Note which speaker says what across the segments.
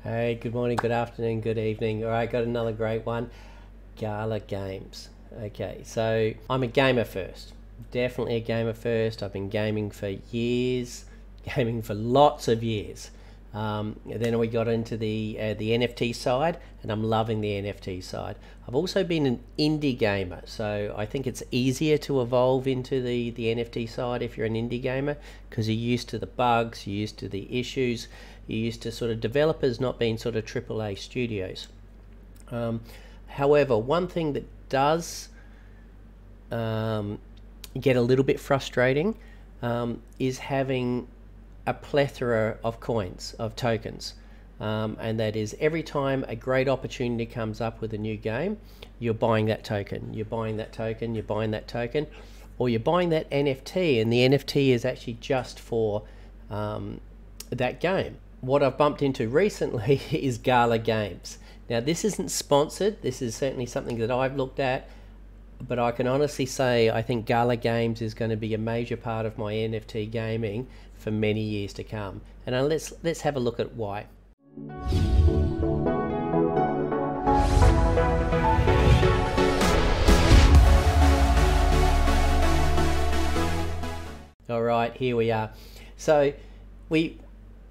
Speaker 1: Hey, good morning, good afternoon, good evening. All right, got another great one. Gala Games. Okay, so I'm a gamer first. Definitely a gamer first. I've been gaming for years, gaming for lots of years. Then we got into the NFT side, and I'm loving the NFT side. I've also been an indie gamer, so I think it's easier to evolve into the NFT side if you're an indie gamer because you're used to the bugs, you're used to the issues, you're used to sort of developers not being sort of AAA studios. However, one thing that does get a little bit frustrating is having a plethora of coins, of tokens. And that is every time a great opportunity comes up with a new game, you're buying that token, you're buying that token, you're buying that token, or you're buying that NFT, and the NFT is actually just for that game. What I've bumped into recently is Gala Games. Now, this isn't sponsored, this is certainly something that I've looked at, but I can honestly say I think Gala Games is going to be a major part of my NFT gaming for many years to come. And let's have a look at why. All right, here we are. So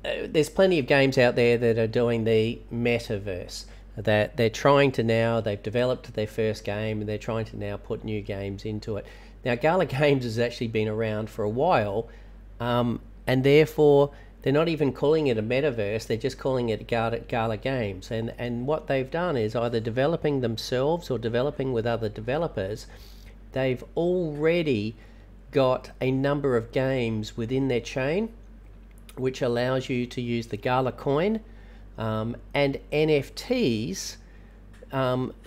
Speaker 1: there's plenty of games out there that are doing the metaverse, that they're trying to now, they've developed their first game and they're trying to now put new games into it. Now, Gala Games has actually been around for a while, and therefore they're not even calling it a metaverse, they're just calling it Gala Games. And what they've done is either developing themselves or developing with other developers, they've already got a number of games within their chain which allows you to use the Gala coin and NFTs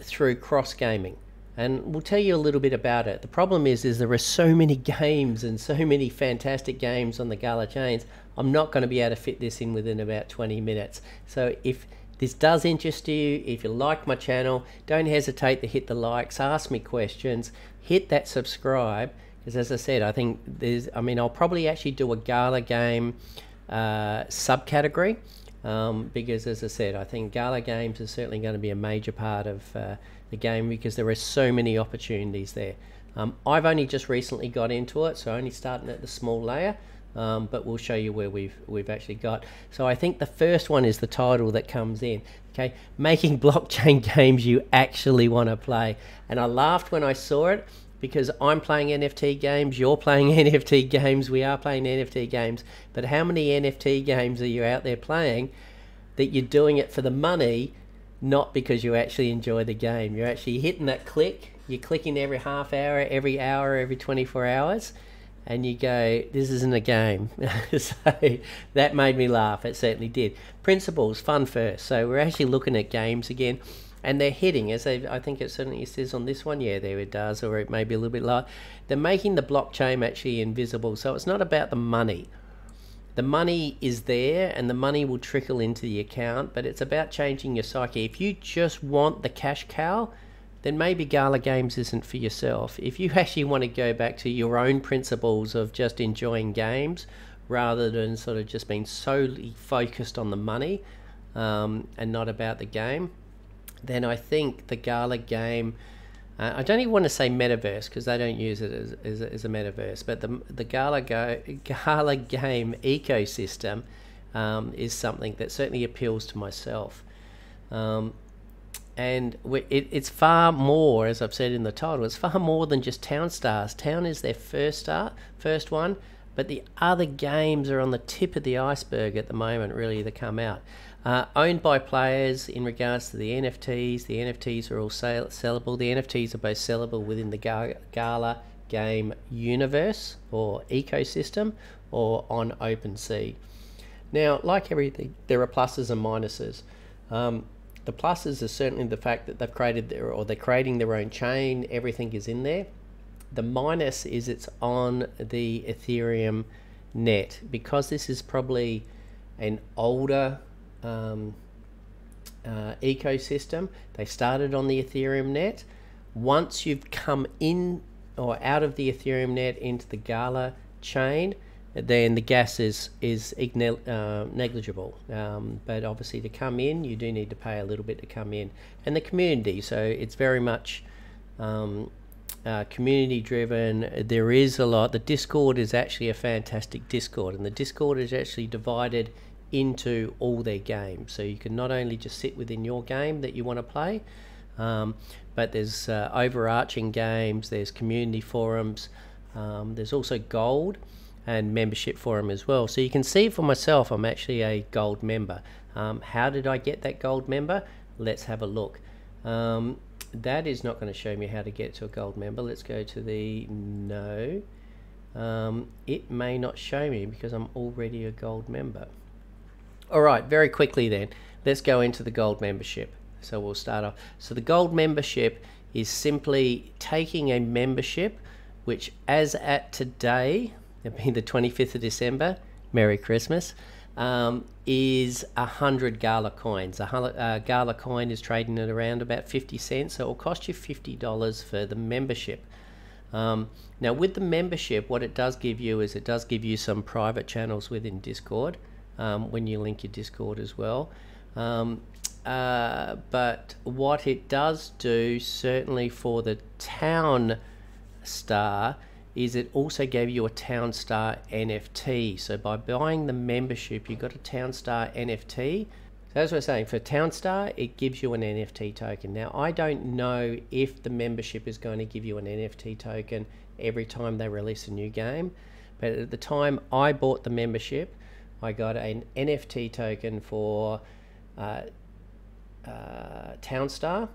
Speaker 1: through cross gaming. And we'll tell you a little bit about it. The problem is there are so many games and so many fantastic games on the Gala chains. I'm not going to be able to fit this in within about 20 minutes. So if this does interest you, if you like my channel, don't hesitate to hit the likes, ask me questions, hit that subscribe, because as I said, I think I'll probably actually do a Gala game subcategory, because as I said, I think Gala Games is certainly going to be a major part of the game because there are so many opportunities there. I've only just recently got into it, so only starting at the small layer, but we'll show you where we've actually got. So I think the first one is the title that comes in, okay, making blockchain games you actually want to play. And I laughed when I saw it because I'm playing NFT games, you're playing NFT games, we are playing NFT games, but how many NFT games are you out there playing that you're doing it for the money, not because you actually enjoy the game? You're actually hitting that click, you're clicking every half hour, every hour, every 24 hours, and you go, this isn't a game. So that made me laugh, it certainly did. Principles, fun first. So we're actually looking at games again, and they're hitting, as I think it certainly says on this one, yeah, there it does, or it may be a little bit lower. They're making the blockchain actually invisible, so it's not about the money. The money is there, and the money will trickle into the account, but it's about changing your psyche. If you just want the cash cow, then maybe Gala Games isn't for yourself. If you actually want to go back to your own principles of just enjoying games, rather than sort of just being solely focused on the money and not about the game, then I think the Gala game, I don't even want to say metaverse because they don't use it as a metaverse, but the Gala game ecosystem is something that certainly appeals to myself. And it's far more, as I've said in the title, it's far more than just Townstars. Town is their first one, but the other games are on the tip of the iceberg at the moment, really, that come out. Owned by players in regards to the NFTs are all sellable. The NFTs are both sellable within the Gala game universe or ecosystem or on OpenSea. Now, like everything, there are pluses and minuses. The pluses are certainly the fact that they've created they're creating their own chain, everything is in there. The minus is it's on the Ethereum net, because this is probably an older ecosystem. They started on the Ethereum net. Once you've come in or out of the Ethereum net into the Gala chain, then the gas is negligible. But obviously to come in, you do need to pay a little bit to come in. And the community, so it's very much community driven. There is a lot. The Discord is actually a fantastic Discord, and the Discord is actually divided into all their games. So you can not only just sit within your game that you want to play, but there's overarching games, there's community forums, there's also gold and membership forum as well. So you can see for myself, I'm actually a gold member. How did I get that gold member? Let's have a look. That is not going to show me how to get to a gold member. Let's go to the no. It may not show me because I'm already a gold member. Alright, very quickly then, let's go into the gold membership. So we'll start off. So the gold membership is simply taking a membership which, as at today, it being the 25th of December, Merry Christmas, is 100 Gala coins. A Gala coin is trading at around about 50 cents, so it will cost you $50 for the membership. Now with the membership, what it does give you is it does give you some private channels within Discord, when you link your Discord as well. But what it does do, certainly for the Townstar, is it also gave you a Townstar NFT. So by buying the membership, you got a Townstar NFT. So as we're saying, for Townstar, it gives you an NFT token. Now, I don't know if the membership is going to give you an NFT token every time they release a new game, but at the time I bought the membership, I got an NFT token for Townstar,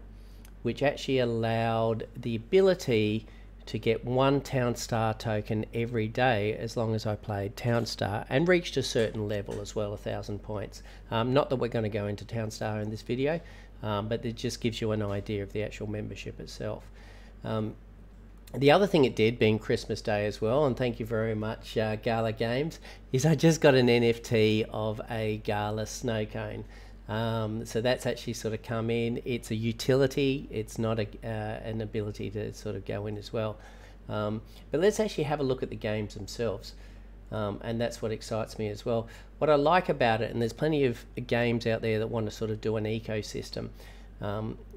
Speaker 1: which actually allowed the ability to get one Townstar token every day as long as I played Townstar, and reached a certain level as well, 1,000 points. Not that we're going to go into Townstar in this video, but it just gives you an idea of the actual membership itself. The other thing it did, being Christmas Day as well, and thank you very much Gala Games, is I just got an NFT of a Gala snow cone. So that's actually sort of come in. It's a utility, it's not an ability to sort of go in as well. But let's actually have a look at the games themselves, and that's what excites me as well. What I like about it, and there's plenty of games out there that want to sort of do an ecosystem,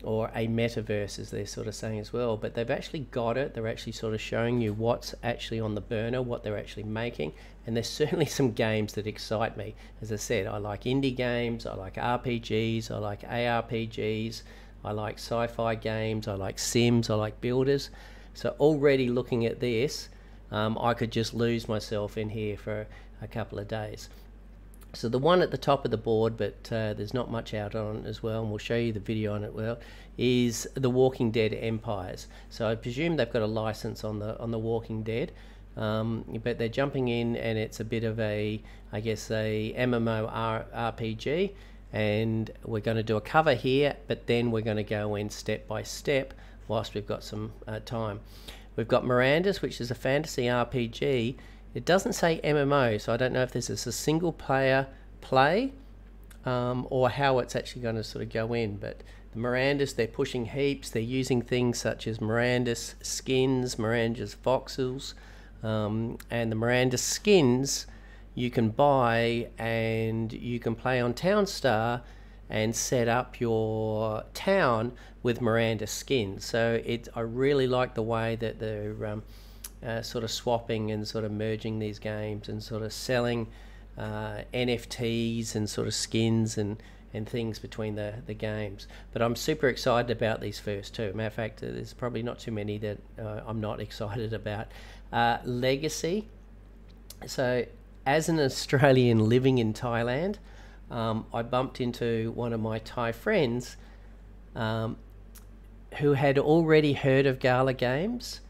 Speaker 1: or a metaverse, as they're sort of saying as well, but they've actually got it. They're actually sort of showing you what's actually on the burner, what they're actually making, and there's certainly some games that excite me. As I said, I like indie games, I like RPGs, I like ARPGs, I like sci-fi games, I like Sims, I like builders. So already looking at this, I could just lose myself in here for a couple of days. So the one at the top of the board, but there's not much out on it as well, and we'll show you the video on it well, is the Walking Dead Empires. So I presume they've got a license on the Walking Dead, but they're jumping in, and it's a bit of a, I guess, a MMO RPG, and we're going to do a cover here, but then we're going to go in step by step whilst we've got some time. We've got Miranda's, which is a fantasy RPG. It doesn't say MMO, so I don't know if this is a single player play, or how it's actually going to sort of go in. But the Miranda's, they're pushing heaps. They're using things such as Miranda's skins, Miranda's voxels, and the Miranda's skins you can buy, and you can play on Townstar and set up your town with Miranda skins. So I really like the way that they're sort of swapping and sort of merging these games and sort of selling NFTs and sort of skins and things between the games. But I'm super excited about these first two. Matter of fact, there's probably not too many that I'm not excited about. Legacy. So as an Australian living in Thailand, I bumped into one of my Thai friends who had already heard of Gala Games,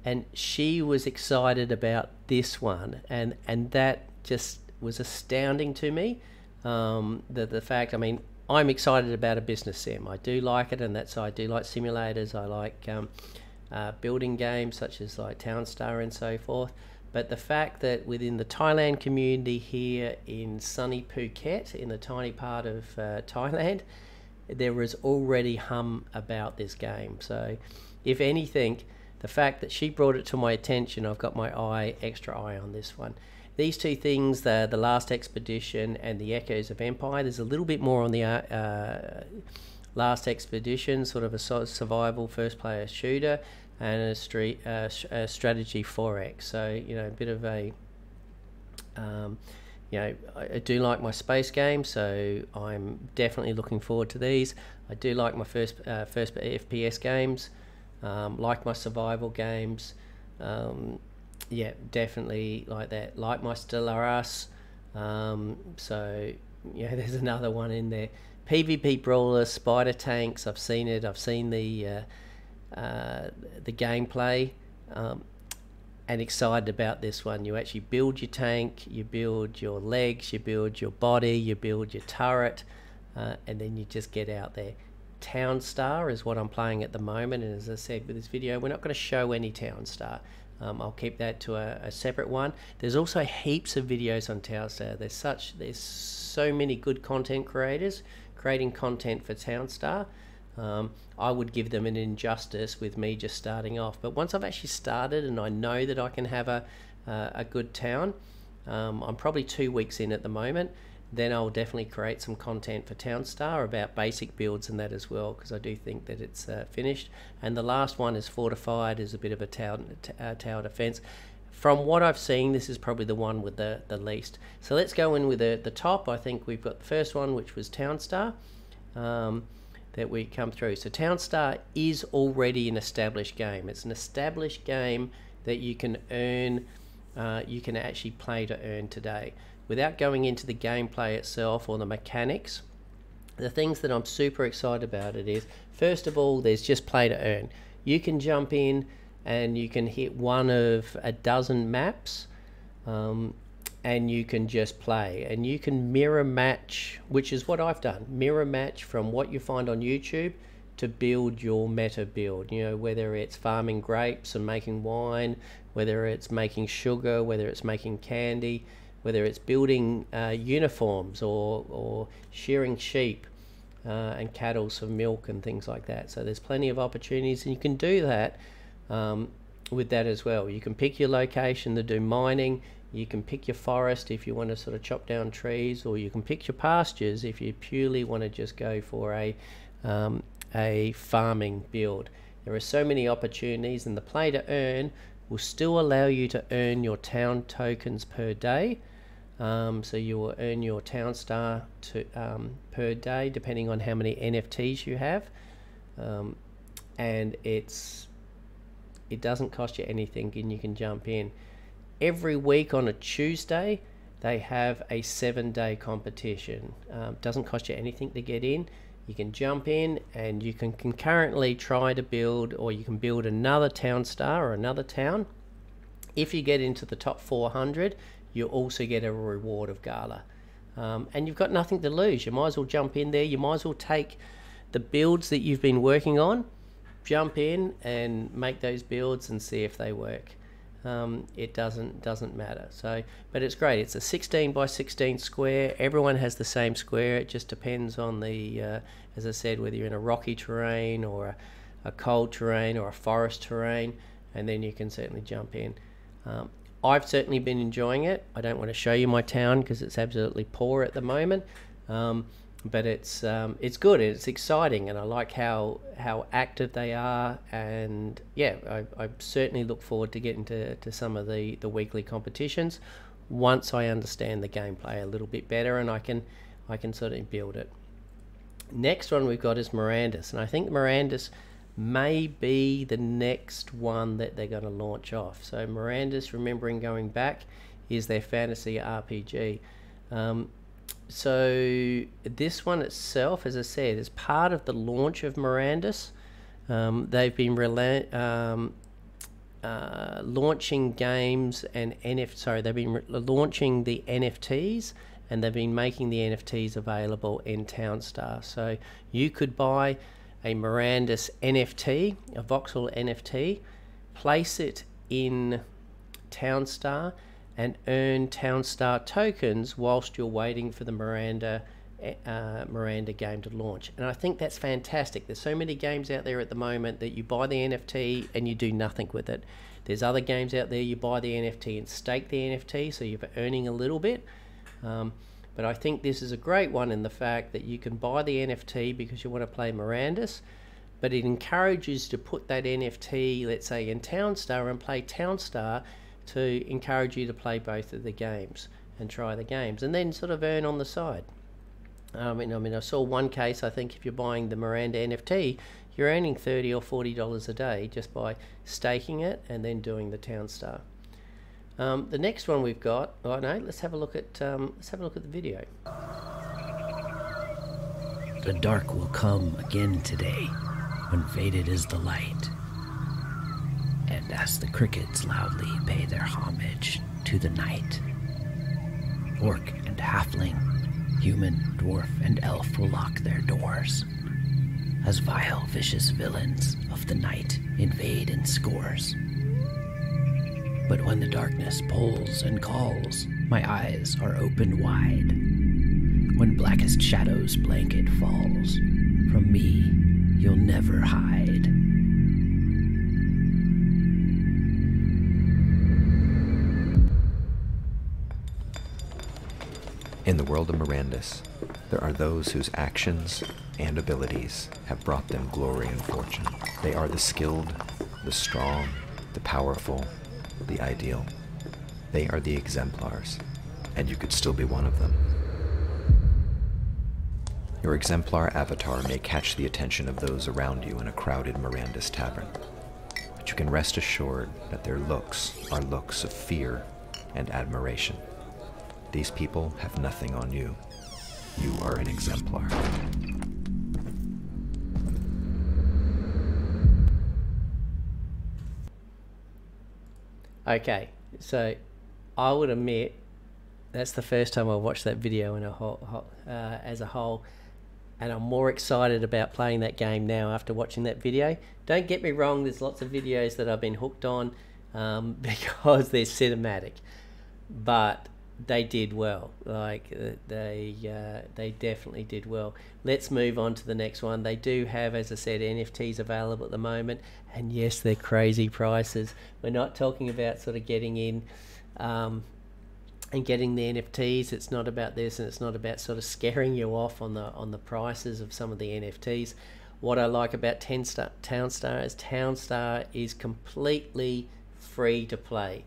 Speaker 1: and she was excited about this one, and that just was astounding to me. The fact, I mean, I'm excited about a business sim. I do like it, and I do like simulators. I like building games such as like Townstar and so forth. But the fact that within the Thailand community here in sunny Phuket, in the tiny part of Thailand, there was already hum about this game. So if anything, the fact that she brought it to my attention, I've got my extra eye on this one. these two things, the Last Expedition and the Echoes of Empire, there's a little bit more on the Last Expedition, sort of a survival first-player shooter, and a strategy 4X. So, you know, a bit of a, you know, I do like my space games, so I'm definitely looking forward to these. I do like my first FPS games, like my survival games. Yeah, definitely like that. Like my Stellaris. So yeah, there's another one in there. PvP brawler, spider tanks. I've seen it. I've seen the gameplay, and excited about this one. You actually build your tank, you build your legs, you build your body, you build your turret, and then you just get out there. Townstar is what I'm playing at the moment, and as I said with this video, we're not going to show any Townstar. I'll keep that to a separate one. There's also heaps of videos on Townstar. There's so many good content creators creating content for Townstar. I would give them an injustice with me just starting off, but once I've actually started and I know that I can have a good town, I'm probably 2 weeks in at the moment, then I'll definitely create some content for Townstar about basic builds and that as well, because I do think that it's finished. And the last one is Fortified, is a bit of a tower defense. From what I've seen, this is probably the one with the least. So let's go in with the top. I think we've got the first one, which was Townstar, that we come through. So Townstar is already an established game. It's an established game that you can earn, you can actually play to earn today. Without going into the gameplay itself or the mechanics, the things that I'm super excited about it is, first of all, there's just play to earn. You can jump in and you can hit one of a dozen maps, and you can just play, and you can mirror match, which is what I've done, mirror match from what you find on YouTube to build your meta build. You know, whether it's farming grapes and making wine, whether it's making sugar, whether it's making candy, whether it's building uniforms or shearing sheep and cattle for milk and things like that. So there's plenty of opportunities, and you can do that with that as well. You can pick your location to do mining, you can pick your forest if you want to sort of chop down trees, or you can pick your pastures if you purely want to just go for a farming build. There are so many opportunities, and the play to earn will still allow you to earn your town tokens per day. So you will earn your Townstar per day, depending on how many NFTs you have, and it doesn't cost you anything, and you can jump in. Every week on a Tuesday, they have a 7-day competition. Doesn't cost you anything to get in. You can jump in, and you can concurrently try to build, or you can build another Townstar or another town. If you get into the top 400, you'll also get a reward of Gala. And you've got nothing to lose. You might as well jump in there. You might as well take the builds that you've been working on, jump in and make those builds and see if they work. It doesn't matter. So, but it's great. It's a 16 by 16 square. Everyone has the same square. It just depends on the, as I said, whether you're in a rocky terrain or a cold terrain or a forest terrain, and then you can certainly jump in. I've certainly been enjoying it. I don't want to show you my town because it's absolutely poor at the moment, but it's good, it's exciting, and I like how active they are. And yeah, I certainly look forward to getting to some of the weekly competitions once I understand the gameplay a little bit better, and I can sort of build it. Next one we've got is Mirandus, and I think Mirandus may be the next one that they're going to launch off. So Mirandus, remembering going back, is their fantasy RPG. So this one itself, as I said, is part of the launch of Mirandus. They've been launching games and they've been launching the NFTs, and they've been making the NFTs available in Townstar. So you could buy a Mirandus NFT, a voxel NFT, place it in Townstar, and earn Townstar tokens whilst you're waiting for the Miranda Miranda game to launch. And I think that's fantastic. There's so many games out there at the moment that you buy the NFT and you do nothing with it. There's other games out there you buy the NFT and stake the NFT, so you're earning a little bit. But I think this is a great one in the fact that you can buy the NFT because you want to play Miranda's, but it encourages you to put that NFT, let's say, in Townstar and play Townstar to encourage you to play both of the games and try the games and then sort of earn on the side. I mean, I saw one case, I think if you're buying the Miranda NFT, you're earning $30 or $40 a day just by staking it and then doing the Townstar. The next one we've got, oh no, let's have a look at the video.
Speaker 2: The dark will come again today, when faded is the light. And as the crickets loudly pay their homage to the night, orc and halfling, human, dwarf, and elf will lock their doors, as vile, vicious villains of the night invade in scores. But when the darkness pulls and calls, my eyes are open wide. When blackest shadows blanket falls, from me you'll never hide.
Speaker 3: In the world of Miranda's, there are those whose actions and abilities have brought them glory and fortune. They are the skilled, the strong, the powerful, the ideal. They are the exemplars, and you could still be one of them. Your exemplar avatar may catch the attention of those around you in a crowded Miranda's tavern, but you can rest assured that their looks are looks of fear and admiration. These people have nothing on you. You are an exemplar.
Speaker 1: Okay, so I would admit that's the first time I watched that video in as a whole, and I'm more excited about playing that game now after watching that video. Don't get me wrong, there's lots of videos that I've been hooked on because they're cinematic, but they did well. Like they definitely did well. Let's move on to the next one. They do have, as I said, NFTs available at the moment, and yes, they're crazy prices. We're not talking about sort of getting in and getting the NFTs. It's not about this, and it's not about sort of scaring you off on the prices of some of the NFTs. What I like about Townstar is completely free to play.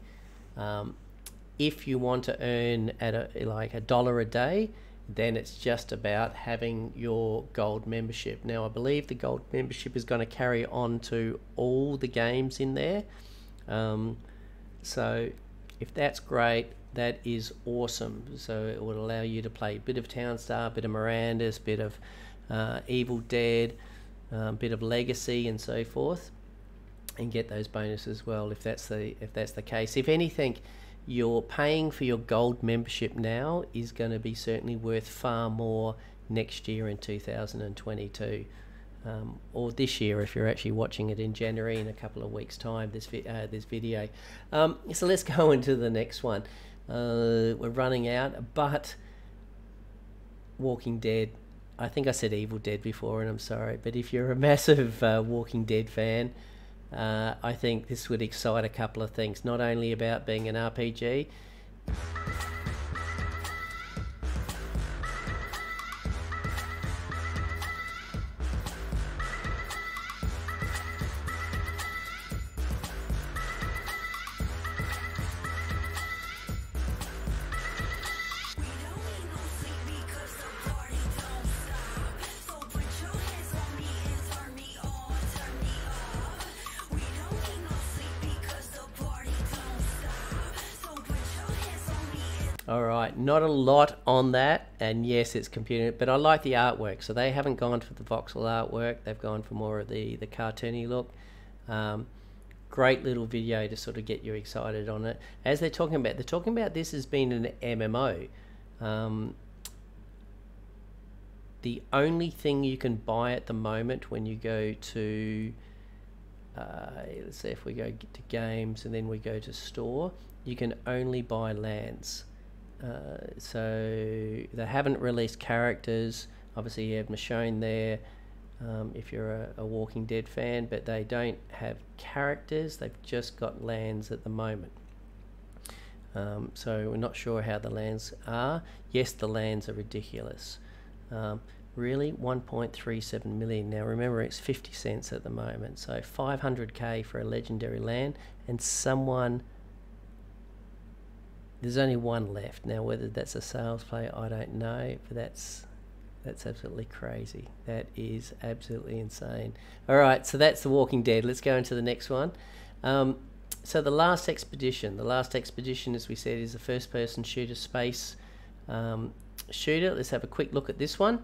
Speaker 1: If you want to earn at like $1 a day, then it's just about having your gold membership. Now, I believe the gold membership is going to carry on to all the games in there. So if that's great, that is awesome. So it would allow you to play a bit of Townstar, a bit of Miranda's, a bit of Evil Dead, a bit of Legacy and so forth, and get those bonuses as well if that's the case. If anything, you're paying for your gold membership now is going to be certainly worth far more next year in 2022, or this year if you're actually watching it in January in a couple of weeks' time. This video. So let's go into the next one. We're running out, but Walking Dead. I think I said Evil Dead before, and I'm sorry, but if you're a massive Walking Dead fan, I think this would excite a couple of things, not only about being an RPG. Alright, not a lot on that, and yes, it's computer, but I like the artwork. So they haven't gone for the voxel artwork, they've gone for more of the cartoony look. Great little video to sort of get you excited on it. As they're talking about this as being an MMO. The only thing you can buy at the moment when you go to let's say if we go to games and then we go to store, you can only buy lands. So they haven't released characters. Obviously you have Michonne there if you're a Walking Dead fan, but they don't have characters. They've just got lands at the moment. So we're not sure how the lands are. Yes, the lands are ridiculous. Really, 1.37 million. Now remember, it's 50 cents at the moment. So 500k for a legendary land, and there's only one left. Now whether that's a sales play, I don't know, but that's absolutely crazy. That is absolutely insane. All right, so that's The Walking Dead. Let's go into the next one. So the Last Expedition. The Last Expedition, as we said, is a first-person shooter, space shooter. Let's have a quick look at this one.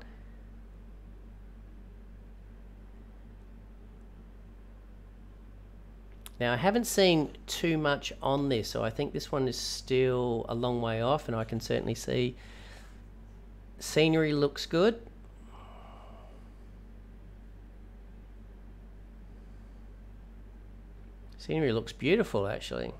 Speaker 1: Now I haven't seen too much on this, so I think this one is still a long way off, and I can certainly see scenery looks good. Scenery looks beautiful, actually.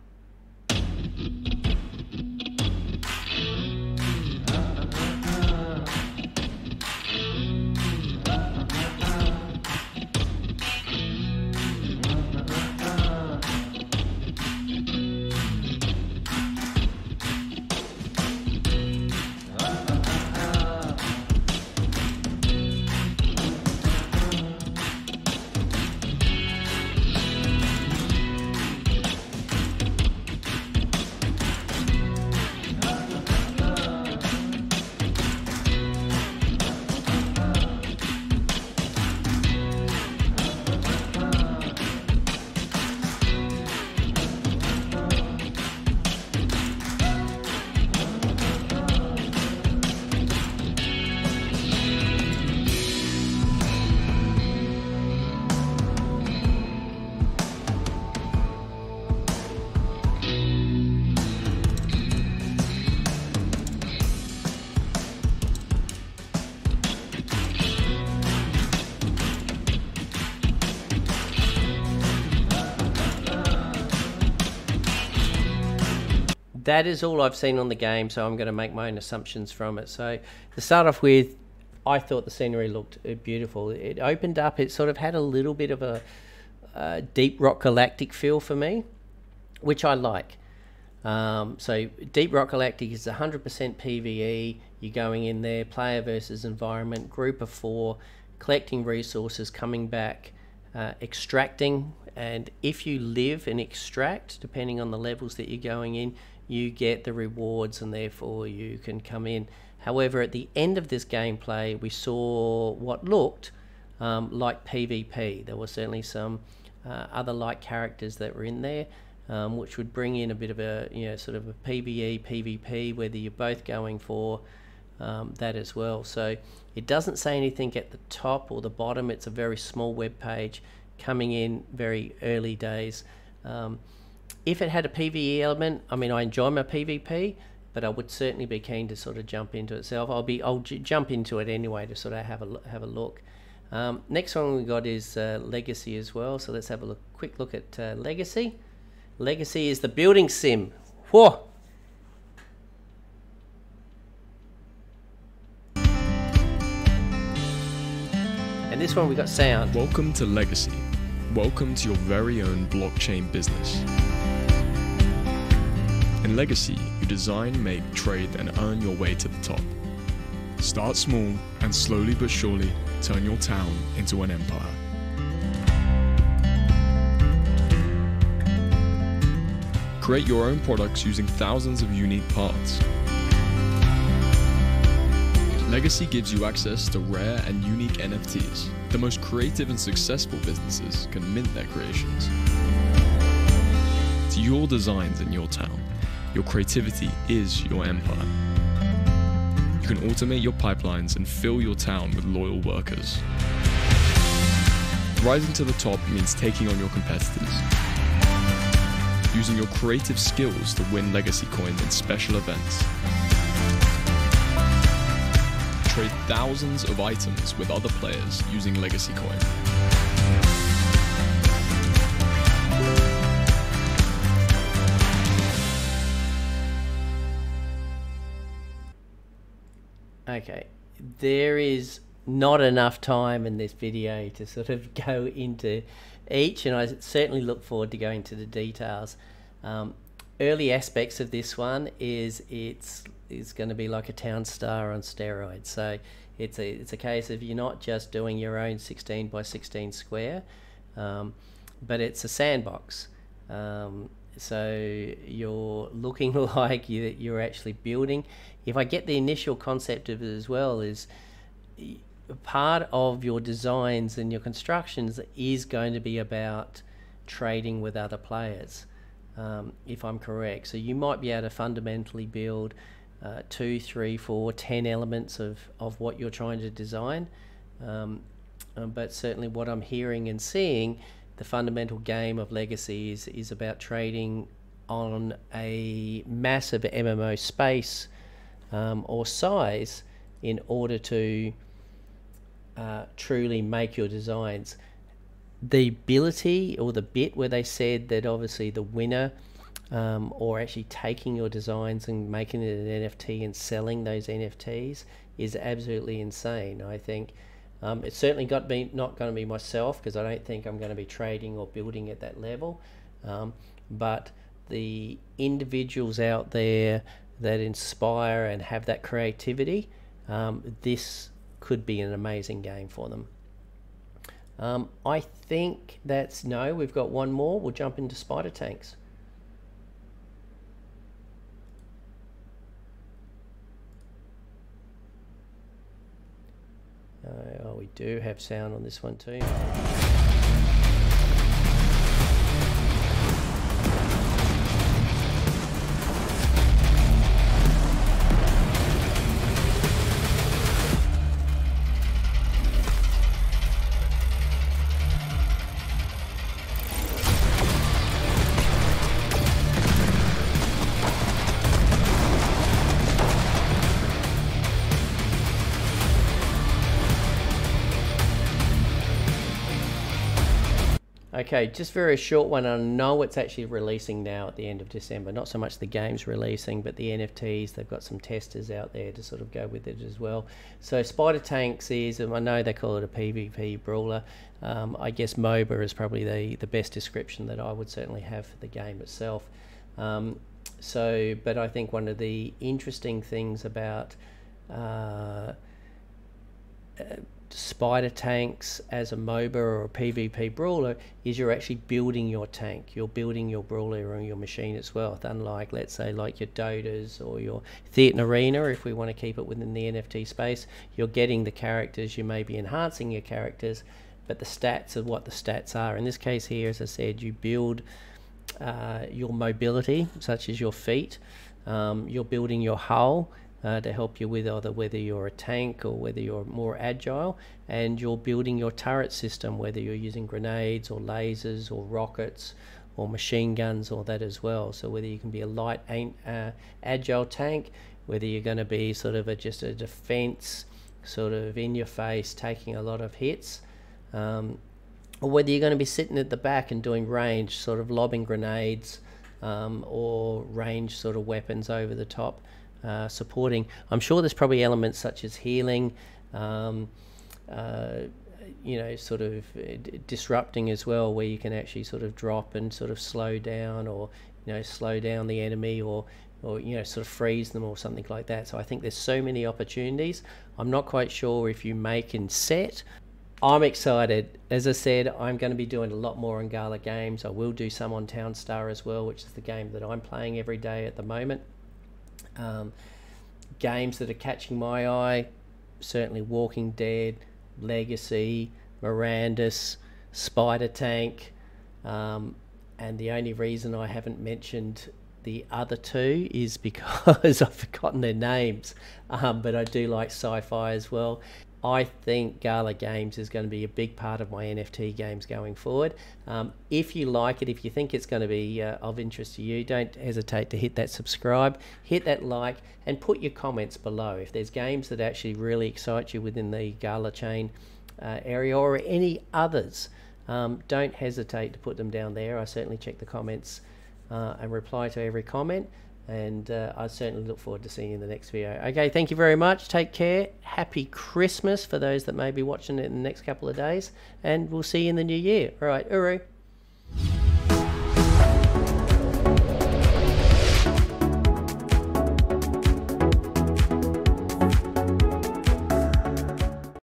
Speaker 1: That is all I've seen on the game, so I'm going to make my own assumptions from it. So to start off with, I thought the scenery looked beautiful. It opened up, it sort of had a little bit of a Deep Rock Galactic feel for me, which I like. So Deep Rock Galactic is 100% PvE. You're going in there, player versus environment, group of 4, collecting resources, coming back, extracting, and if you live and extract, depending on the levels that you're going in, you get the rewards, and therefore you can come in. However, at the end of this gameplay, we saw what looked like PvP. There were certainly some other like characters that were in there, which would bring in a bit of a, sort of a PvE, PvP, whether you're both going for that as well. So it doesn't say anything at the top or the bottom. It's a very small web page coming in very early days. If it had a PvE element, I mean, I enjoy my PvP, but I would certainly be keen to sort of jump into it itself. I'll jump into it anyway to sort of have a look. Next one we got is Legacy as well. So let's have a quick look at Legacy. Legacy is the building sim. Whoa! And this one we got sound.
Speaker 4: Welcome to Legacy. Welcome to your very own blockchain business. In Legacy, you design, make, trade, and earn your way to the top. Start small and slowly but surely turn your town into an empire. Create your own products using thousands of unique parts. Legacy gives you access to rare and unique NFTs. The most creative and successful businesses can mint their creations. It's your designs in your town. Your creativity is your empire. You can automate your pipelines and fill your town with loyal workers. Rising to the top means taking on your competitors. Using your creative skills to win legacy coins in special events. Trade thousands of items with other players using legacy coin.
Speaker 1: Okay, there is not enough time in this video to sort of go into each, and I certainly look forward to going to the details. Early aspects of this one is it's going to be like a Townstar on steroids. So it's a case of you're not just doing your own 16 by 16 square, but it's a sandbox. So you're looking like you're actually building. If I get the initial concept of it as well, is part of your designs and your constructions is going to be about trading with other players, if I'm correct. So you might be able to fundamentally build 2, 3, 4, 10 elements of what you're trying to design, but certainly what I'm hearing and seeing, the fundamental game of Legacy is about trading on a massive MMO space or size in order to truly make your designs. The ability or the bit where they said that obviously the winner, or actually taking your designs and making it an NFT and selling those NFTs, is absolutely insane. I think it's certainly not going to be myself, because I don't think I'm going to be trading or building at that level, but the individuals out there that inspire and have that creativity, this could be an amazing game for them. I think that's no, we've got one more. We'll jump into spider tanks. Oh, we do have sound on this one too. Okay, just very short one. I know it's actually releasing now at the end of December. Not so much the game's releasing, but the NFTs. They've got some testers out there to sort of go with it as well. So Spider Tanks is, I know they call it a PvP brawler. I guess MOBA is probably the best description that I would certainly have for the game itself. But I think one of the interesting things about spider tanks as a MOBA or a PvP brawler is you're actually building your tank, you're building your brawler or your machine as well, unlike, let's say, like your Dotas or your Theatre Arena. If we want to keep it within the NFT space, you're getting the characters, you may be enhancing your characters, but the stats are what the stats are. In this case here, as I said, you build your mobility, such as your feet, you're building your hull to help you with either whether you're a tank or whether you're more agile, and you're building your turret system, whether you're using grenades or lasers or rockets or machine guns or that as well. So whether you can be a light agile tank, whether you're going to be sort of just a defense, sort of in your face, taking a lot of hits, or whether you're going to be sitting at the back and doing range, sort of lobbing grenades or range sort of weapons over the top. Supporting. I'm sure there's probably elements such as healing, you know, sort of disrupting as well, where you can actually sort of drop and sort of slow down, or you know, slow down the enemy, or you know, sort of freeze them or something like that. So I think there's so many opportunities. I'm not quite sure if you make and set. I'm excited. As I said, I'm going to be doing a lot more on Gala Games. I will do some on Townstar as well, which is the game that I'm playing every day at the moment. Games that are catching my eye, certainly Walking Dead, Legacy, Mirandus, Spider Tank, and the only reason I haven't mentioned the other two is because I've forgotten their names, but I do like sci-fi as well. I think Gala Games is going to be a big part of my NFT games going forward. If you like it, if you think it's going to be of interest to you, don't hesitate to hit that subscribe, hit that like, and put your comments below. If there's games that actually really excite you within the Gala chain area, or any others, don't hesitate to put them down there. I certainly check the comments and reply to every comment. And I certainly look forward to seeing you in the next video. Okay, thank you very much. Take care. Happy Christmas for those that may be watching it in the next couple of days. And we'll see you in the new year. All right, uru.